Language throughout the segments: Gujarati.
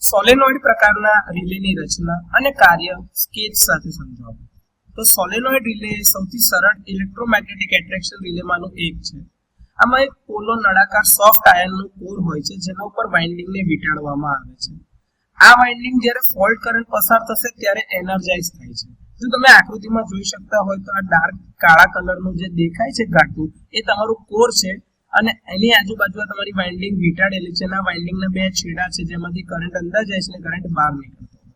સોલેનોઇડ પ્રકારના રિલેની રચના અને કાર્ય સ્કેચ સાથે સમજાવો. તો સોલેનોઇડ રિલે સૌથી સરળ ઇલેક્ટ્રોમેગ્નેટિક એટ્રેક્શન રિલેમાંનું એક છે. આમાં એક પોલો નળાકાર સોફ્ટ આયનનું કોર હોય છે જેના ઉપર વાઇન્ડિંગને વીંટાળવામાં આવે છે. આ વાઇન્ડિંગ જ્યારે ફોલ્ટ કરંટ પસાર થશે ત્યારે એનર્જાઇઝ થાય છે. જો તમે આકૃતિમાં જોઈ શકતા હોય તો આ ડાર્ક કાળા કલરનું જે દેખાય છે ઘાટું એ તમારું કોર છે અને એની આજુબાજુ તમારી વાઇન્ડિંગ વીંટાળેલી છે. આ વાઇન્ડિંગના બે છેડા છે જેમાંથી કરંટ અંદર જાય છે અને કરંટ બહાર નીકળતો હોય.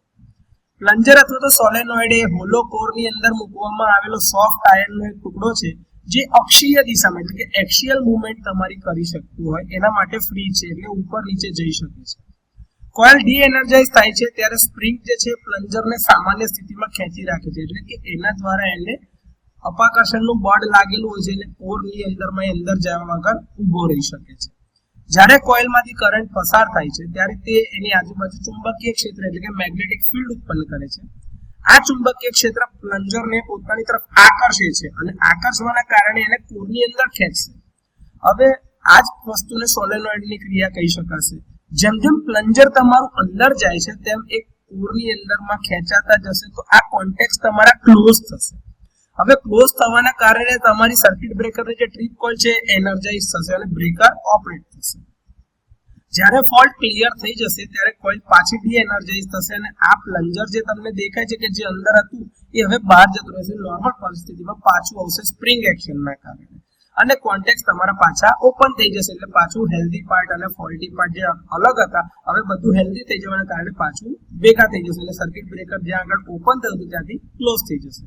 પ્લન્જર અથવા તો સોલેનોઇડ એ હોલો કોરની અંદર મૂકવામાં આવેલો સોફ્ટ આયનનો એક ટુકડો છે જે અક્ષીય દિશામાં એટલે કે એક્સિયલ મૂવમેન્ટ તમારી કરી શકતું હોય એના માટે ફ્રી છે, એટલે ઉપર નીચે જઈ શકે છે. કોઇલ ડી એનર્જાઇઝ થાય છે ત્યારે સ્પ્રિંગ જે છે પ્લન્જરને સામાન્ય સ્થિતિમાં ખેંચી રાખે છે, એટલે કે એના દ્વારા એને અપાકર્ષણનું બળ લાગેલું હોય છે અને કોરની અંદર જવા વગર ઊભો રહી શકે છે. જ્યારે કોઇલમાંથી કરંટ પસાર થાય છે ત્યારે તે એની આજુબાજુ ચુંબકીય ક્ષેત્ર એટલે કે મેગ્નેટિક ફિલ્ડ ઉત્પન્ન કરે છે. આ ચુંબકીય ક્ષેત્ર પ્લન્જરને પોતાની તરફ આકર્ષે છે અને આકર્ષવાના કારણે એને કોરની અંદર ખેંચશે. હવે આ જ વસ્તુને સોલેનોઇડની ક્રિયા કહી શકાશે. જેમ જેમ પ્લન્જર તમારું અંદર જાય છે તેમ એક કોરની અંદરમાં ખેંચાતા જશે તો આ કોન્ટેક્ટ તમારા ક્લોઝ થશે. હવે ક્લોઝ થવાના કારણે તમારી સર્કિટ બ્રેકરની જે ટ્રીપ કોઇલ છે એનર્જાઇઝ થશે અને બ્રેકર ઓપરેટ થશે. જ્યારે ફોલ્ટ ક્લિયર થઈ જશે ત્યારે કોઇલ પાછી ડી એનર્જાઇઝ થશે અને આ પ્લન્જર જે તમને દેખાય છે કે જે અંદર હતું એ હવે બહાર જતું રહેશે. નોર્મલ પરિસ્થિતિમાં પાછું આવશે સ્પ્રિંગ એક્શનના કારણે અને કોન્ટેક્ટ તમારા પાછા ઓપન થઈ જશે. એટલે પાછું હેલ્ધી પાર્ટ અને ફોલ્ટી પાર્ટ જે અલગ હતા હવે બધું હેલ્ધી થઈ જવાના કારણે પાછું ભેગા થઈ જશે એટલે સર્કિટ બ્રેકર જ્યાં આગળ ઓપન થયું હતું ત્યાંથી ક્લોઝ થઈ જશે.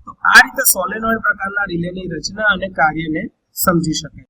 તો આ રીતે સોલેનોઇડ પ્રકારના રિલેની રચના અને કાર્યને સમજી શકાય.